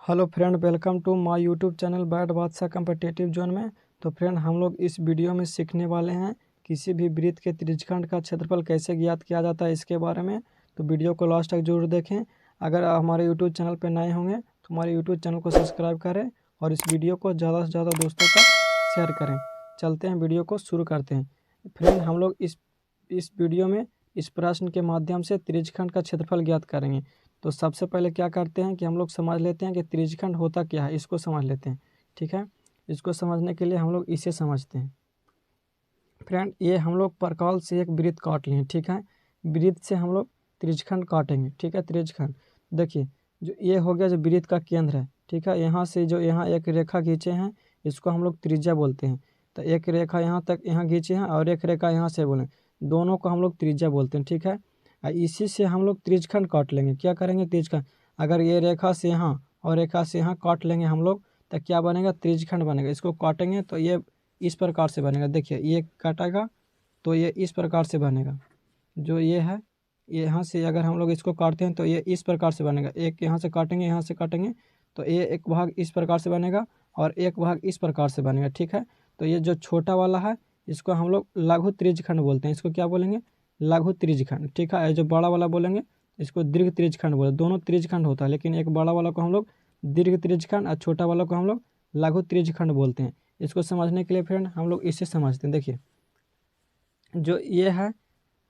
Hello friend, welcome to my YouTube channel bat Badshah competitive zone में। तो friend, हम लोग इस वीडियो में सीखने वाले हैं किसी भी वृत्त के त्रिज्यखंड का क्षेत्रफल कैसे ज्ञात किया जाता है इसके बारे में। तो वीडियो को लास्ट तक जरूर देखें। अगर आप हमारे यूट्यूब चैनल पर नए होंगे तो हमारे यूट्यूब चैनल को सब्सक्राइब करें और इस वीडियो को ज़्यादा से ज़्यादा दोस्तों तक शेयर करें। चलते हैं, वीडियो को शुरू करते हैं। फ्रेंड, हम लोग इस वीडियो में इस प्रश्न के माध्यम से त्रिज्यखंड का क्षेत्रफल ज्ञात करेंगे। तो सबसे पहले क्या करते हैं कि हम लोग समझ लेते हैं कि त्रिज्यखंड होता क्या है, इसको समझ लेते हैं। ठीक है, इसको समझने के लिए हम लोग इसे समझते हैं। फ्रेंड, ये हम लोग प्रकाल से एक वृत्त काट लिए। ठीक है, वृत्त से हम लोग त्रिज्यखंड काटेंगे। ठीक है, त्रिज्यखंड देखिए, जो ये हो गया जो वृत्त का केंद्र है। ठीक है, यहाँ से जो यहाँ एक रेखा खींचे हैं इसको हम लोग त्रिज्या बोलते हैं। तो एक रेखा यहाँ तक यहाँ खींचे हैं और एक रेखा यहाँ से बोले, दोनों को हम लोग त्रिज्या बोलते हैं। ठीक है, इसी से हम लोग त्रिज्यखंड काट लेंगे। क्या करेंगे, त्रिज्यखंड अगर ये रेखा से यहाँ और रेखा से यहाँ काट लेंगे हम लोग तो क्या बनेगा, त्रिज्यखंड बनेगा। इसको काटेंगे तो ये इस प्रकार से बनेगा। देखिए, ये काटेगा तो ये इस प्रकार से बनेगा। जो ये है, यहाँ से अगर हम लोग इसको काटते हैं तो ये इस प्रकार से बनेगा। एक यहाँ से काटेंगे, यहाँ से काटेंगे तो ये एक भाग इस प्रकार से बनेगा और एक भाग इस प्रकार से बनेगा। ठीक है, तो ये जो छोटा वाला है इसको हम लोग लघु त्रिज्यखंड बोलते हैं। इसको क्या बोलेंगे, लघु त्रिज्यखंड। ठीक है, जो बड़ा वाला बोलेंगे इसको दीर्घ त्रिज्यखंड बोले। दोनों त्रिज्यखंड होता है, लेकिन एक बड़ा वाला को हम लोग दीर्घ त्रिज्यखंड और छोटा वाला को हम लोग लघु त्रिज्यखंड बोलते हैं। इसको समझने के लिए फ्रेंड हम लोग इसे समझते हैं। देखिए, जो ये है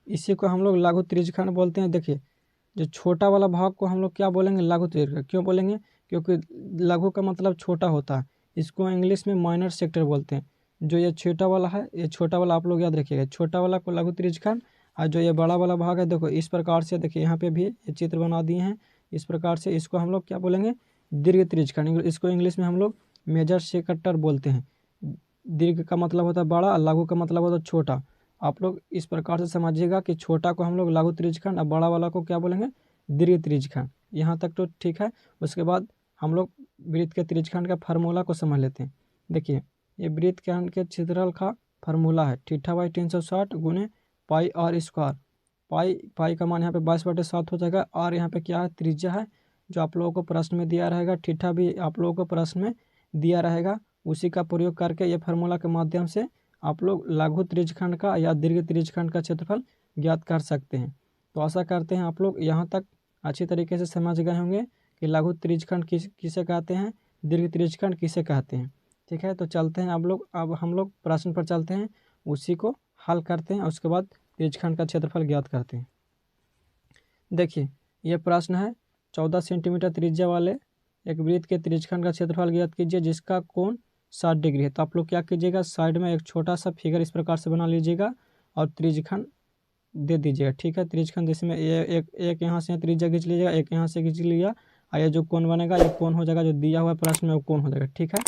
इसी को हम लोग लघु त्रिज्यखंड बोलते हैं। देखिए, जो छोटा वाला भाग को हम लोग क्या बोलेंगे, लघु त्रिज्यखंड। क्यों बोलेंगे, क्योंकि लघु का मतलब छोटा होता है। इसको इंग्लिश में माइनर सेक्टर बोलते हैं। जो ये छोटा वाला है, ये छोटा वाला आप लोग याद रखिएगा, छोटा वाला को लघु त्रिज्यखंड। और जो ये बड़ा वाला भाग है, देखो इस प्रकार से, देखिए यहाँ पे भी ये चित्र बना दिए हैं इस प्रकार से। इसको हम लोग क्या बोलेंगे, दीर्घ त्रिज्यखंड। इसको इंग्लिश में हम लोग मेजर सेक्टर बोलते हैं। दीर्घ का मतलब होता है बड़ा और लघु का मतलब होता है छोटा। आप लोग इस प्रकार से समझिएगा कि छोटा को हम लोग लघु त्रिज्यखंड और बड़ा वाला को क्या बोलेंगे, दीर्घ त्रिज्यखंड। यहाँ तक तो ठीक है। उसके बाद हम लोग वृत्त के त्रिज्यखंड का फार्मूला को समझ लेते हैं। देखिए, ये वृत्त के क्षेत्रफल का फार्मूला है थीटा बाई 360 गुने पाई आर स्क्वायर। पाई का मान यहाँ पे 22/7 हो जाएगा। और यहाँ पे क्या है, त्रिज्या है जो आप लोगों को प्रश्न में दिया रहेगा। थीटा भी आप लोगों को प्रश्न में दिया रहेगा। उसी का प्रयोग करके ये फार्मूला के माध्यम से आप लोग लघु त्रिज्यखंड का या दीर्घ त्रिज्यखंड का क्षेत्रफल ज्ञात कर सकते हैं। तो आशा करते हैं आप लोग यहाँ तक अच्छी तरीके से समझ गए होंगे कि लघु त्रिज्यखंड किसे कहते हैं, दीर्घ त्रिज्यखंड किसे कहते हैं। ठीक है, तो चलते हैं अब हम लोग प्रश्न पर चलते हैं, उसी को हल करते हैं। उसके बाद त्रिज्यखंड का क्षेत्रफल ज्ञात करते हैं। देखिए, यह प्रश्न है 14 सेंटीमीटर त्रिज्या वाले एक वृत्त के त्रिज्यखंड का क्षेत्रफल ज्ञात कीजिए जिसका कोण 60 डिग्री है। तो आप लोग क्या कीजिएगा, साइड में एक छोटा सा फिगर इस प्रकार से बना लीजिएगा और त्रिज्यखंड दे दीजिएगा। ठीक है, त्रिज्यखंड जिसमें ये एक यहाँ से त्रिज्या खींच लीजिएगा, एक यहाँ से खींच लिया और ये जो कोण बनेगा ये कोण हो जाएगा, जो दिया हुआ है प्रश्न में वो कोण हो जाएगा। ठीक है,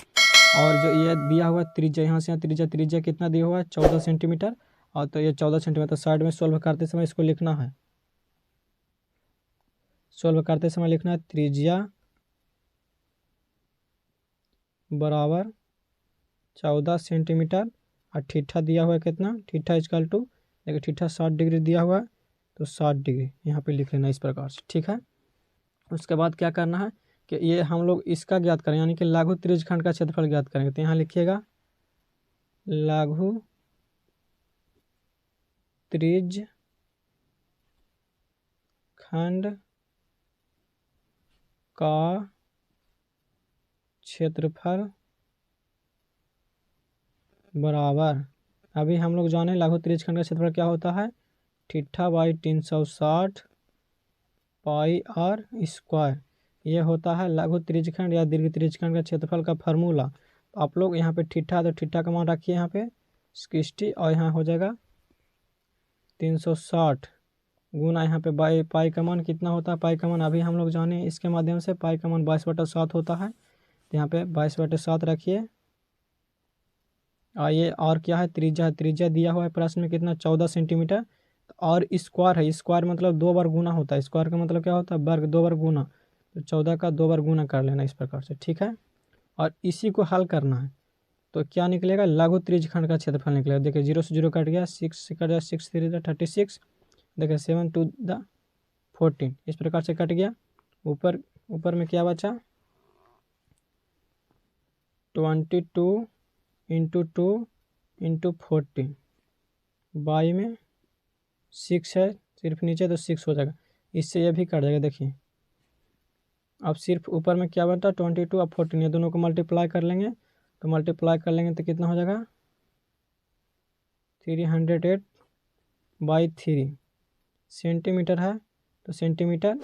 और जो ये दिया हुआ त्रिज्या, यहाँ से त्रिज्या कितना दिया हुआ है, 14 सेंटीमीटर। और तो ये 14 सेंटीमीटर साइड में सोल्व करते समय इसको लिखना है, सोल्व करते समय लिखना है त्रिज्या बराबर 14 सेंटीमीटर और थीटा दिया हुआ है कितना, थीटा इजकल टू, देखिए थीटा 60 डिग्री दिया हुआ है तो 60 डिग्री यहाँ पे लिख लेना इस प्रकार से। ठीक है, उसके बाद क्या करना है कि ये हम लोग इसका ज्ञात करें, यानी कि लघु त्रिज्यखंड का क्षेत्रफल ज्ञात करेंगे। तो यहाँ लिखिएगा लघु त्रिज्यखंड का क्षेत्रफल बराबर, अभी हम लोग जाने लघु त्रिज्यखंड का क्षेत्रफल क्या होता है, theta by 360 pi r square. ये होता है लघु त्रिज्यखंड या दीर्घ त्रिज्यखंड का क्षेत्रफल का फार्मूला। तो आप लोग यहाँ पे थीटा, तो थीटा का मान रखिए यहाँ पे 60 और यहाँ हो जाएगा 360 गुना यहाँ पे बाई, पाई का मान कितना होता है, पाई का मान अभी हम लोग जाने इसके माध्यम से, पाई का मान 22/7 होता है। तो यहाँ पे 22/7 रखिए। और ये और क्या है, त्रिज्या दिया हुआ है प्रश्न में कितना, 14 सेंटीमीटर। और स्क्वायर है, स्क्वायर मतलब 2 बार गुना होता है। स्क्वायर का मतलब क्या होता है, वर्ग, 2 बार गुना। तो 14 का 2 बार गुना कर लेना इस प्रकार से। ठीक है, और इसी को हल करना है तो क्या निकलेगा, लघु त्रिज्यखंड का क्षेत्रफल निकलेगा। देखिए 0 से 0 कट गया, 6 से कट गया, 6 3 36, देखिए 7 2 14 इस प्रकार से कट गया। ऊपर ऊपर में क्या बचा, 22 इंटू 2 इंटू 40 बाई में 6 है, सिर्फ नीचे तो 6 हो जाएगा, इससे ये भी कट जाएगा। देखिए अब सिर्फ ऊपर में क्या बनता है 22 और 14, ये दोनों को मल्टीप्लाई कर लेंगे, तो मल्टीप्लाई कर लेंगे तो कितना हो जाएगा 308 बाई 3 सेंटीमीटर है। तो सेंटीमीटर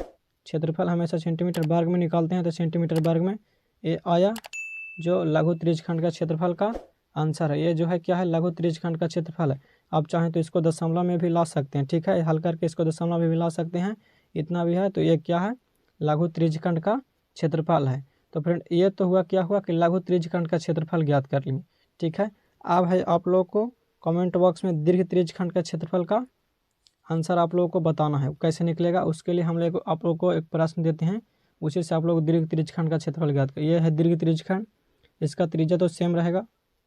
क्षेत्रफल हमेशा सेंटीमीटर वर्ग में निकालते हैं, तो सेंटीमीटर वर्ग में ये आया जो लघु त्रिज्यखंड का क्षेत्रफल का आंसर है। ये जो है क्या है लघु त्रिज्यखंड का क्षेत्रफल है। आप चाहें तो इसको दशमलव में भी ला सकते हैं, ठीक है, हल करके इसको दशमलव में भी ला सकते हैं, इतना भी है। तो ये क्या है लघु त्रिज्यखंड का क्षेत्रफल है। तो फ्रेंड ये तो हुआ क्या हुआ कि लघु त्रिज्यखंड का क्षेत्रफल ज्ञात कर लिए, ठीक है। अब है आप लोग को कमेंट बॉक्स में दीर्घ त्रिज्यखंड का क्षेत्रफल का आंसर आप लोगों को बताना है, कैसे निकलेगा उसके लिए हम लोग आप लोग को एक प्रश्न देते हैं, उसी से आप लोग दीर्घ त्रिज्यखंड का क्षेत्रफल ज्ञात करें। ये है दीर्घ त्रिज्यखंड, इसका त्रिज्या तो सेम रहेगा,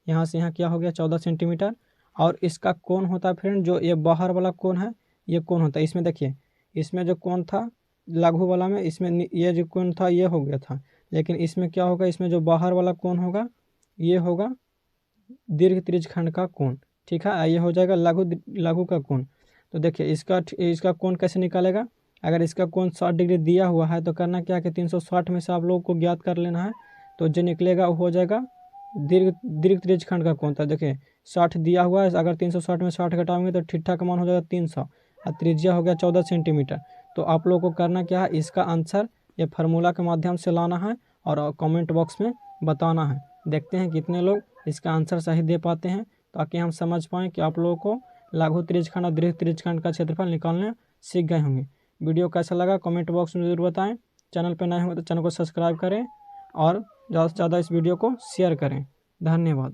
यहाँ से यहाँ क्या हो गया 14 सेंटीमीटर। और इसका कोण होता है फ्रेंड, जो ये बाहर वाला कोण है ये कोण होता है। इसमें देखिए इसमें जो कोण था लघु वाला में, इसमें ये जो कोण था ये हो गया था, लेकिन इसमें क्या होगा, इसमें जो बाहर वाला कोण होगा ये होगा दीर्घ त्रिज्यखंड का कोण, ठीक है। ये हो जाएगा लघु का कोण। तो देखिए इसका कोण कैसे निकालेगा, अगर इसका कोण 60 डिग्री दिया हुआ है तो करना क्या है कि 360 में से आप लोगों को ज्ञात कर लेना है, तो जो निकलेगा वो हो जाएगा दीर्घ त्रिज्यखंड का कोण था। देखिए 60 दिया हुआ है, अगर 360 में 60 घटाएंगे तो ठीठा का मान हो जाएगा 300 और त्रिज्या हो गया 14 सेंटीमीटर। तो आप लोगों को करना क्या है, इसका आंसर ये फार्मूला के माध्यम से लाना है और कमेंट बॉक्स में बताना है। देखते हैं कितने लोग इसका आंसर सही दे पाते हैं, ताकि हम समझ पाएँ कि आप लोगों को लघु त्रिज्यखंड और दीर्घ त्रिज्यखंड का क्षेत्रफल निकालने सीख गए होंगे। वीडियो कैसा लगा कमेंट बॉक्स में ज़रूर बताएं। चैनल पर नए होंगे तो चैनल को सब्सक्राइब करें और ज़्यादा से ज़्यादा इस वीडियो को शेयर करें। धन्यवाद।